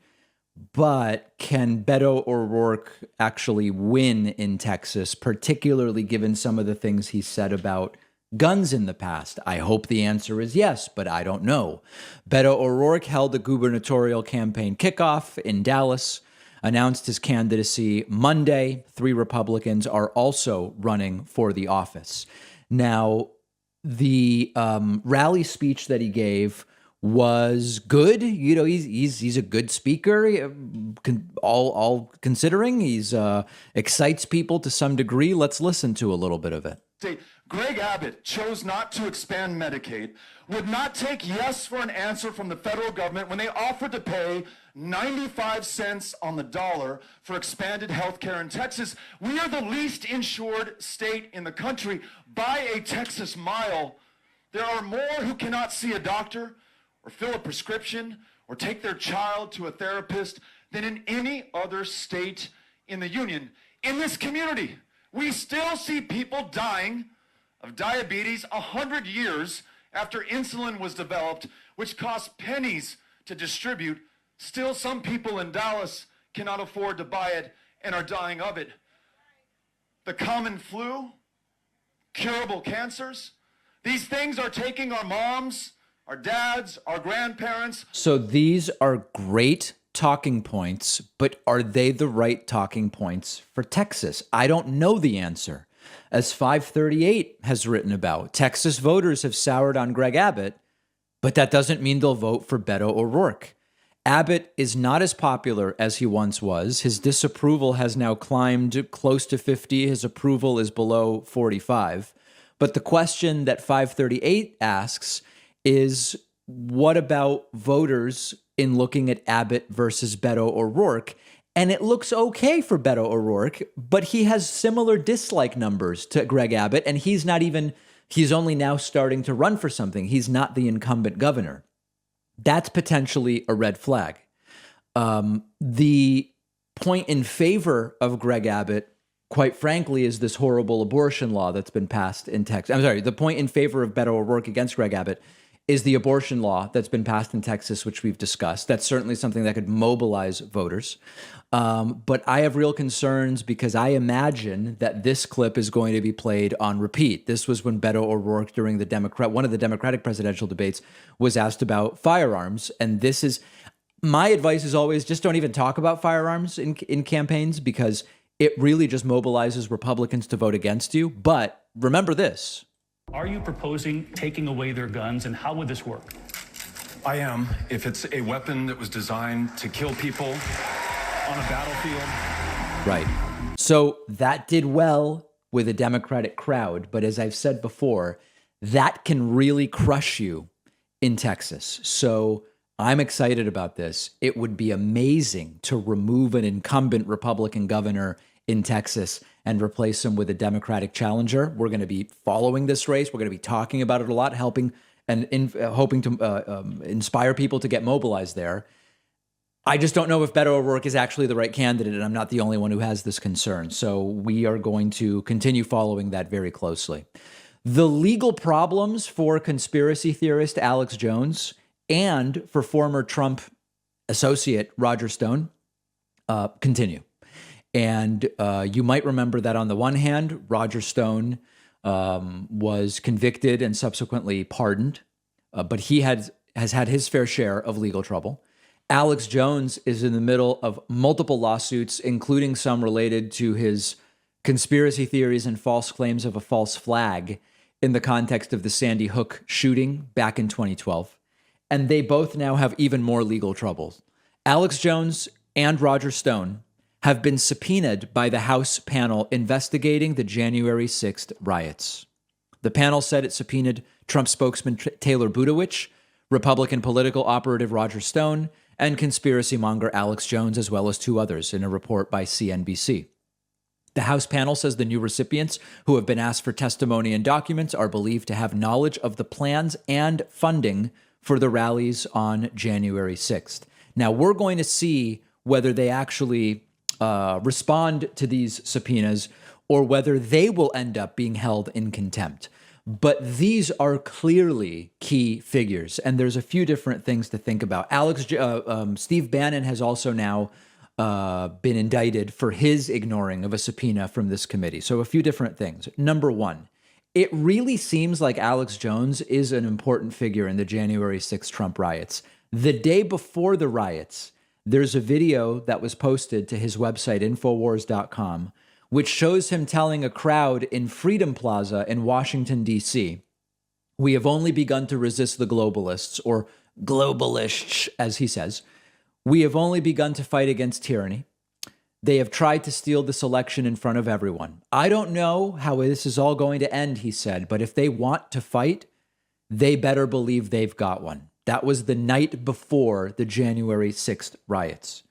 But can Beto O'Rourke actually win in Texas, particularly given some of the things he said about guns in the past? I hope the answer is yes, but I don't know. Beto O'Rourke held a gubernatorial campaign kickoff in Dallas, announced his candidacy Monday. 3 Republicans are also running for the office. Now, the rally speech that he gave was good. He's a good speaker. All considering, he's excites people to some degree. Let's listen to a little bit of it. Greg Abbott chose not to expand Medicaid, would not take yes for an answer from the federal government when they offered to pay 95 cents on the dollar for expanded health care in Texas. We are the least insured state in the country by a Texas mile. There are more who cannot see a doctor or fill a prescription or take their child to a therapist than in any other state in the union. In this community, we still see people dying of diabetes 100 years after insulin was developed, which cost pennies to distribute. Still, some people in Dallas cannot afford to buy it and are dying of it. The common flu curable cancers. These things are taking our moms, our dads, our grandparents. So these are great talking points, but are they the right talking points for Texas? I don't know the answer. As 538 has written about, Texas voters have soured on Greg Abbott, but that doesn't mean they'll vote for Beto O'Rourke. Abbott is not as popular as he once was. His disapproval has now climbed close to 50. His approval is below 45. But the question that 538 asks is, what about voters in looking at Abbott versus Beto O'Rourke? And it looks okay for Beto O'Rourke, but he has similar dislike numbers to Greg Abbott, and he's only now starting to run for something. He's not the incumbent governor. That's potentially a red flag. The point in favor of Greg Abbott, quite frankly, is this horrible abortion law that's been passed in Texas. I'm sorry, the point in favor of Beto O'Rourke against Greg Abbott is the abortion law that's been passed in Texas, which we've discussed. That's certainly something that could mobilize voters. But I have real concerns because I imagine that this clip is going to be played on repeat. This was when Beto O'Rourke, during one of the Democratic presidential debates, was asked about firearms. And this is, my advice is always just don't even talk about firearms in campaigns, because it really just mobilizes Republicans to vote against you. But remember this. Are you proposing taking away their guns, and how would this work? I am. If it's a weapon that was designed to kill people on a battlefield. Right. So that did well with a Democratic crowd. But as I've said before, that can really crush you in Texas. So I'm excited about this. It would be amazing to remove an incumbent Republican governor in Texas and replace him with a Democratic challenger. We're going to be following this race. We're going to be talking about it a lot, helping and hoping to inspire people to get mobilized there. I just don't know if Beto O'Rourke is actually the right candidate, and I'm not the only one who has this concern. So we are going to continue following that very closely. The legal problems for conspiracy theorist Alex Jones and for former Trump associate Roger Stone continue. And you might remember that on the one hand, Roger Stone was convicted and subsequently pardoned, but he has had his fair share of legal trouble. Alex Jones is in the middle of multiple lawsuits, including some related to his conspiracy theories and false claims of a false flag in the context of the Sandy Hook shooting back in 2012. And they both now have even more legal troubles. Alex Jones and Roger Stone have been subpoenaed by the House panel investigating the January 6th riots. The panel said it subpoenaed Trump spokesman Taylor Budowich, Republican political operative Roger Stone, and conspiracy monger Alex Jones, as well as two others, in a report by CNBC. The House panel says the new recipients who have been asked for testimony and documents are believed to have knowledge of the plans and funding for the rallies on January 6th. Now, we're going to see whether they actually respond to these subpoenas or whether they will end up being held in contempt. But these are clearly key figures, and there's a few different things to think about. Steve Bannon has also now been indicted for his ignoring of a subpoena from this committee. So a few different things. Number one, it really seems like Alex Jones is an important figure in the January 6th Trump riots. The day before the riots, there's a video that was posted to his website, Infowars.com, which shows him telling a crowd in Freedom Plaza in Washington, D.C., "We have only begun to resist the globalists," or globalists, as he says. "We have only begun to fight against tyranny. They have tried to steal this election in front of everyone. I don't know how this is all going to end," he said, "but if they want to fight, they better believe they've got one." That was the night before the January 6th riots.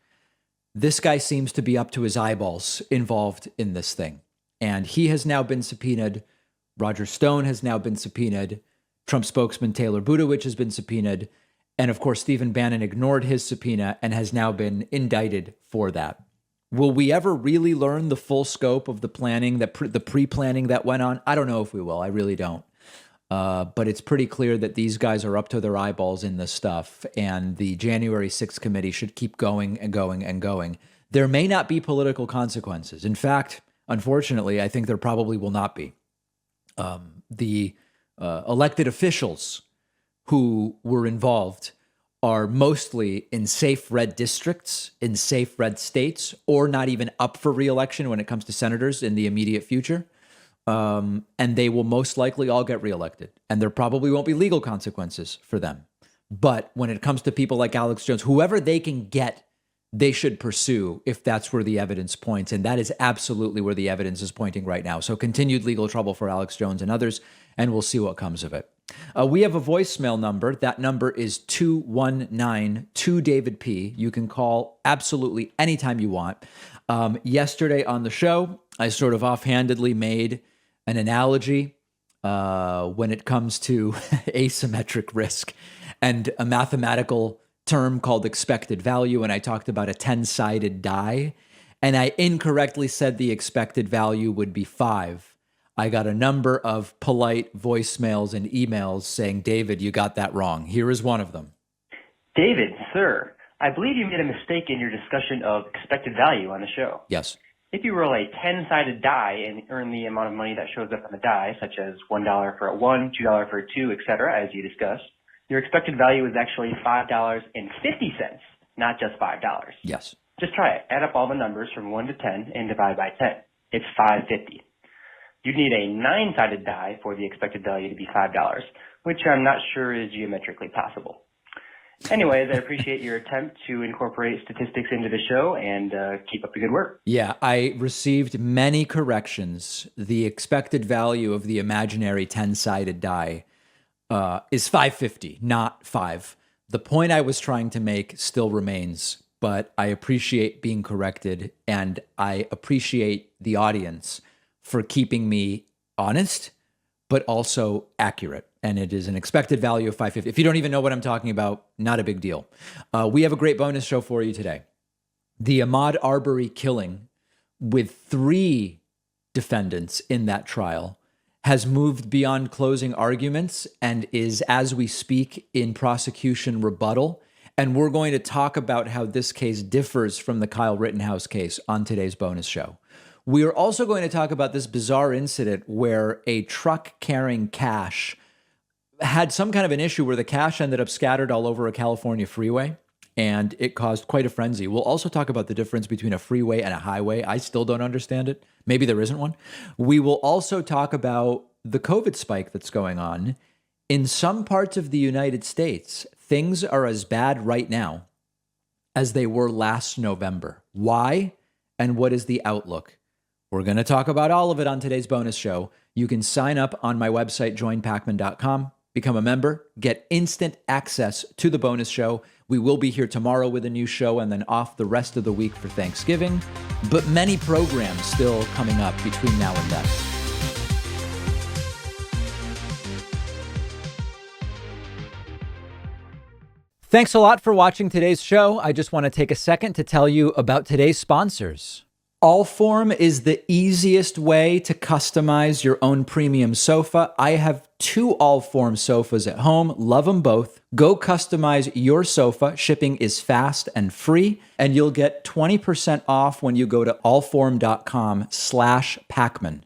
This guy seems to be up to his eyeballs involved in this thing. And he has now been subpoenaed. Roger Stone has now been subpoenaed. Trump spokesman Taylor Budowich has been subpoenaed. And of course, Stephen Bannon ignored his subpoena and has now been indicted for that. Will we ever really learn the full scope of the planning, the pre-planning that went on? I don't know if we will. I really don't. But it's pretty clear that these guys are up to their eyeballs in this stuff, and the January 6th committee should keep going and going and going. There may not be political consequences. In fact, unfortunately, I think there probably will not be. The elected officials who were involved are mostly in safe red districts, in safe red states, or not even up for reelection when it comes to senators in the immediate future. And they will most likely all get reelected. And there probably won't be legal consequences for them. But when it comes to people like Alex Jones, whoever they can get, they should pursue if that's where the evidence points. And that is absolutely where the evidence is pointing right now. So continued legal trouble for Alex Jones and others, and we'll see what comes of it. We have a voicemail number. That number is 219-2-DAVID-P. You can call absolutely anytime you want. Yesterday on the show, I sort of offhandedly made an analogy when it comes to asymmetric risk and a mathematical term called expected value, and I talked about a 10-sided die, and I incorrectly said the expected value would be 5. I got a number of polite voicemails and emails saying, David, you got that wrong. Here is one of them. David, sir, I believe you made a mistake in your discussion of expected value on the show. Yes. If you roll a 10-sided die and earn the amount of money that shows up on the die, such as $1 for a 1, $2 for a 2, etc., as you discussed, your expected value is actually $5.50, not just $5. Yes. Just try it. Add up all the numbers from 1 to 10 and divide by 10. It's $5.50. You'd need a 9-sided die for the expected value to be $5, which I'm not sure is geometrically possible. Anyways, I appreciate your attempt to incorporate statistics into the show and keep up the good work. Yeah, I received many corrections. The expected value of the imaginary 10-sided die is 550, not 5. The point I was trying to make still remains, but I appreciate being corrected, and I appreciate the audience for keeping me honest, but also accurate. And it is an expected value of 550. If you don't even know what I'm talking about, not a big deal. We have a great bonus show for you today. The Ahmaud Arbery killing, with 3 defendants in that trial, has moved beyond closing arguments and is, as we speak, in prosecution rebuttal. And we're going to talk about how this case differs from the Kyle Rittenhouse case on today's bonus show. We are also going to talk about this bizarre incident where a truck carrying cash had some kind of an issue where the cash ended up scattered all over a California freeway, and it caused quite a frenzy. We'll also talk about the difference between a freeway and a highway. I still don't understand it. Maybe there isn't one. We will also talk about the COVID spike that's going on. In some parts of the United States, things are as bad right now as they were last November. Why? And what is the outlook? We're going to talk about all of it on today's bonus show. You can sign up on my website, joinpacman.com, become a member, get instant access to the bonus show. We will be here tomorrow with a new show and then off the rest of the week for Thanksgiving, but many programs still coming up between now and then. Thanks a lot for watching today's show. I just want to take a second to tell you about today's sponsors. Allform is the easiest way to customize your own premium sofa. I have 2 Allform sofas at home, love them both. Go customize your sofa. Shipping is fast and free, and you'll get 20% off when you go to allform.com/Pacman.